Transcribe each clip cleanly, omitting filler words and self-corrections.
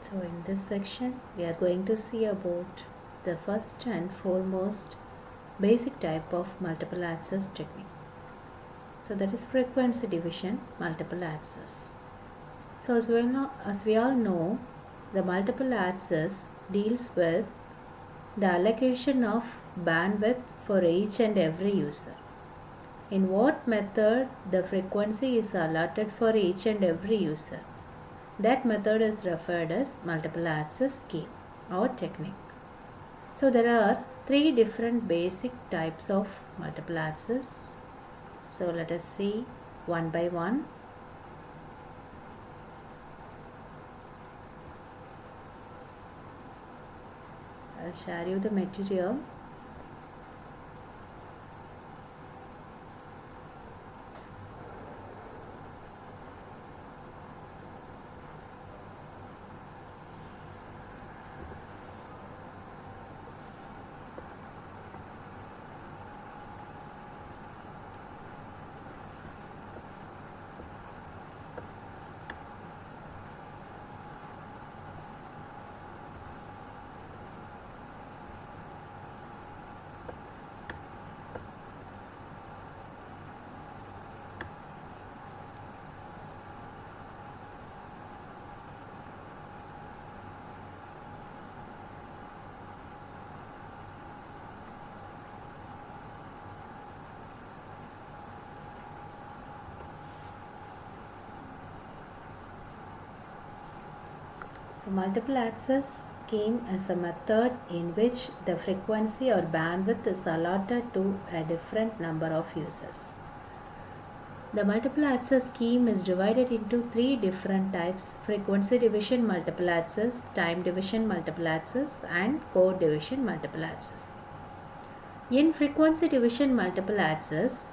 So in this section we are going to see about the first and foremost basic type of multiple access technique. So that is frequency division multiple access. So as we all know, the multiple access deals with the allocation of bandwidth for each and every user. In what method the frequency is allotted for each and every user. That method is referred as multiple access scheme or technique. So there are three different basic types of multiple access. So let us see one by one. I'll share you the material. So multiple access scheme is a method in which the frequency or bandwidth is allotted to a different number of users. The multiple access scheme is divided into three different types: frequency division multiple access, time division multiple access, and code division multiple access. In frequency division multiple access,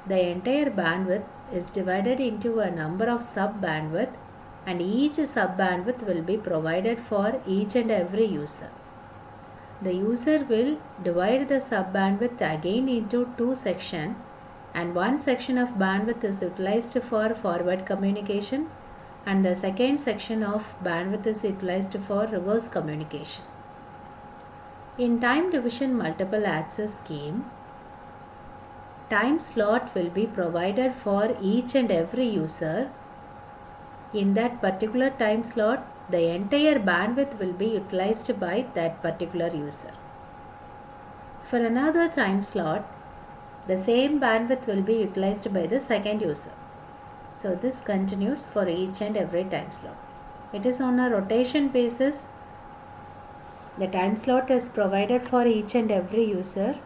the entire bandwidth is divided into a number of sub-bandwidth, and each sub-bandwidth will be provided for each and every user. The user will divide the sub-bandwidth again into two sections, and one section of bandwidth is utilized for forward communication and the second section of bandwidth is utilized for reverse communication. In time division multiple access scheme, time slot will be provided for each and every user. In that particular time slot, the entire bandwidth will be utilized by that particular user. For another time slot, the same bandwidth will be utilized by the second user. So this continues for each and every time slot. It is on a rotation basis. The time slot is provided for each and every user,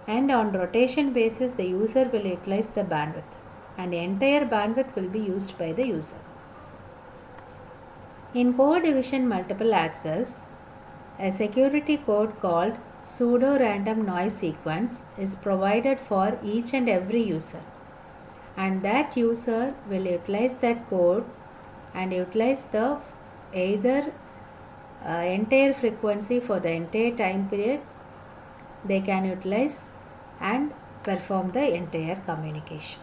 and on rotation basis the user will utilize the bandwidth and the entire bandwidth will be used by the user. In code division multiple access, a security code called pseudo random noise sequence is provided for each and every user, and that user will utilize that code and utilize the either entire frequency for the entire time period. They can utilize and perform the entire communication.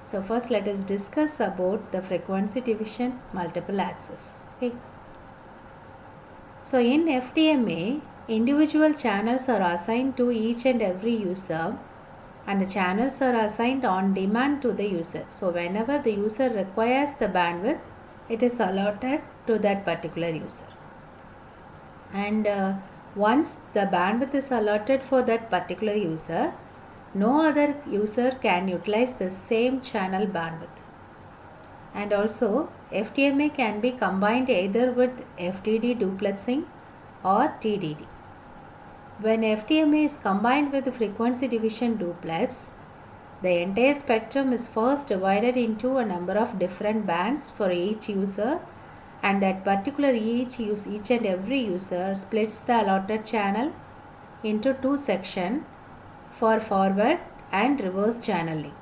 So first let us discuss about the frequency division multiple access. Okay. So in FDMA, individual channels are assigned to each and every user, and the channels are assigned on demand to the user. So whenever the user requires the bandwidth, it is allotted to that particular user. And once the bandwidth is allotted for that particular user, no other user can utilize the same channel bandwidth. And also FDMA can be combined either with FDD duplexing or TDD. When FDMA is combined with frequency division duplex, the entire spectrum is first divided into a number of different bands for each user, and that particular each and every user splits the allotted channel into two sections for forward and reverse channeling.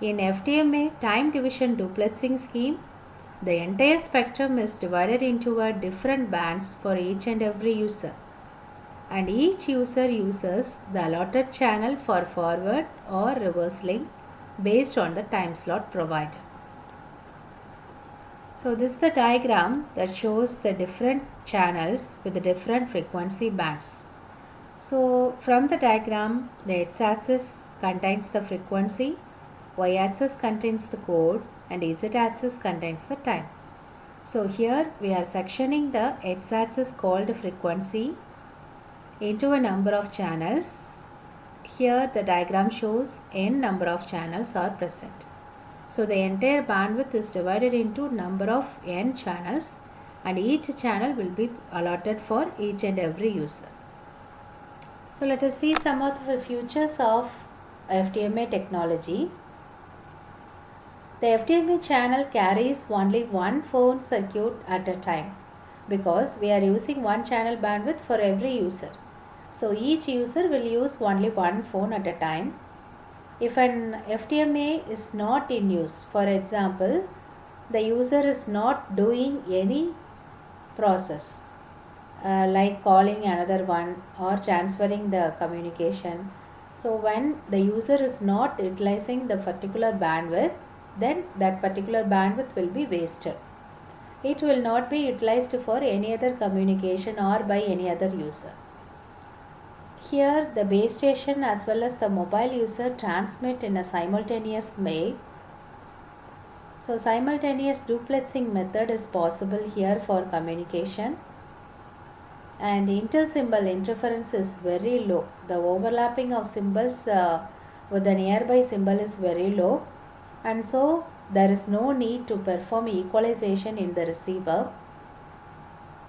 In FDMA time division duplexing scheme, the entire spectrum is divided into a different bands for each and every user, and each user uses the allotted channel for forward or reverse link based on the time slot provided. So this is the diagram that shows the different channels with the different frequency bands. So from the diagram, the x-axis contains the frequency, y-axis contains the code, and z-axis contains the time. So here we are sectioning the x-axis called frequency into a number of channels. Here the diagram shows n number of channels are present. So the entire bandwidth is divided into number of n channels, and each channel will be allotted for each and every user. So let us see some of the features of FDMA technology. The FDMA channel carries only one phone circuit at a time because we are using one channel bandwidth for every user. So each user will use only one phone at a time. If an FDMA is not in use, for example, the user is not doing any process like calling another one or transferring the communication. So when the user is not utilizing the particular bandwidth, then that particular bandwidth will be wasted. It will not be utilized for any other communication or by any other user. Here the base station as well as the mobile user transmit in a simultaneous way. So simultaneous duplexing method is possible here for communication, and inter-symbol interference is very low. The overlapping of symbols with the nearby symbol is very low, and so there is no need to perform equalization in the receiver.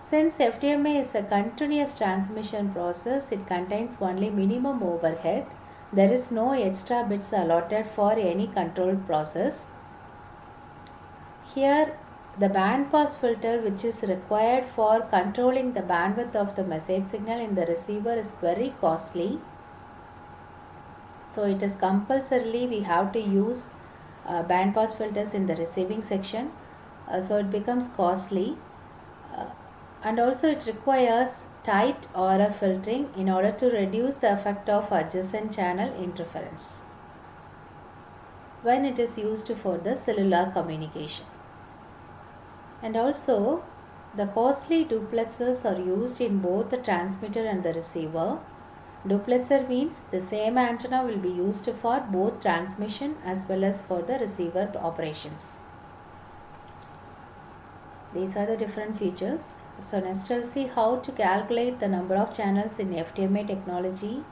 Since FDMA is a continuous transmission process, it contains only minimum overhead. There is no extra bits allotted for any controlled process. Here the band pass filter, which is required for controlling the bandwidth of the message signal in the receiver, is very costly. So it is compulsorily we have to use band pass filters in the receiving section. So it becomes costly. And also it requires tight RF filtering in order to reduce the effect of adjacent channel interference when it is used for the cellular communication. And also the costly duplexers are used in both the transmitter and the receiver. Duplexer means the same antenna will be used for both transmission as well as for the receiver operations. These are the different features. So next we'll see how to calculate the number of channels in FDMA technology.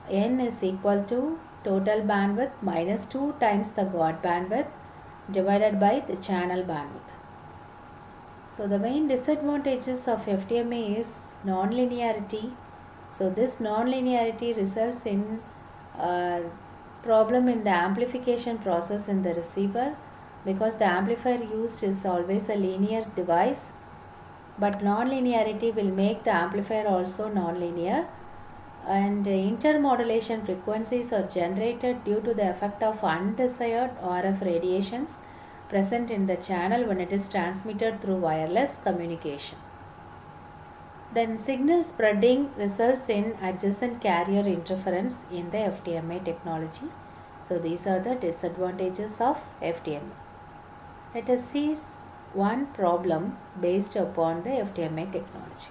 N is equal to total bandwidth minus 2 times the God bandwidth divided by the channel bandwidth. So the main disadvantages of FDMA is non-linearity. So this non-linearity results in problem in the amplification process in the receiver, because the amplifier used is always a linear device, but non-linearity will make the amplifier also non-linear, and intermodulation frequencies are generated due to the effect of undesired RF radiations present in the channel when it is transmitted through wireless communication. Then signal spreading results in adjacent carrier interference in the FDMA technology. So these are the disadvantages of FDMA. Let us see one problem based upon the FDMA technology.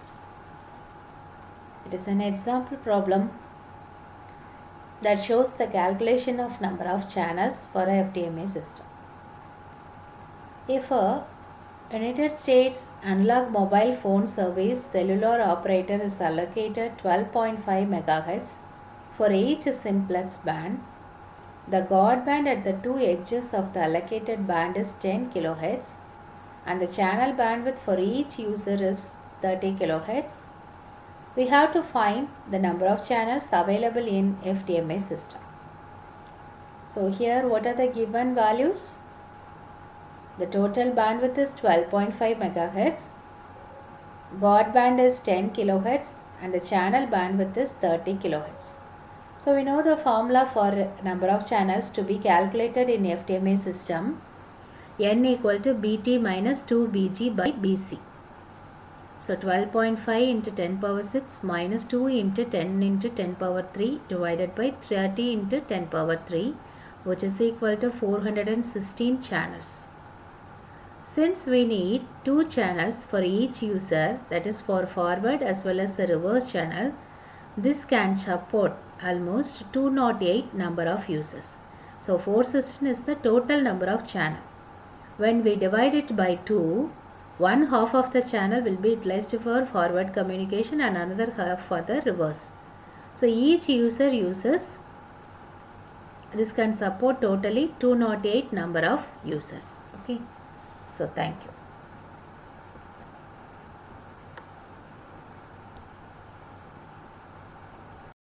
It is an example problem that shows the calculation of number of channels for a FDMA system. If a United States analog mobile phone service cellular operator is allocated 12.5 MHz for each simplex band, the God band at the two edges of the allocated band is 10 kHz and the channel bandwidth for each user is 30 kHz. We have to find the number of channels available in FDMA system. So here what are the given values? The total bandwidth is 12.5 MHz, God band is 10 kHz and the channel bandwidth is 30 kHz. So we know the formula for number of channels to be calculated in FDMA system. N equal to Bt minus 2Bg by Bc. So 12.5 into 10 power 6 minus 2 into 10 power 3 divided by 30 into 10 power 3, which is equal to 416 channels. Since we need 2 channels for each user, that is for forward as well as the reverse channel, this can support almost 208 number of users. So 416 is the total number of channel. When we divide it by 2, one half of the channel will be utilized for forward communication and another half for the reverse. So each user uses, this can support totally 208 number of users. Okay. So thank you.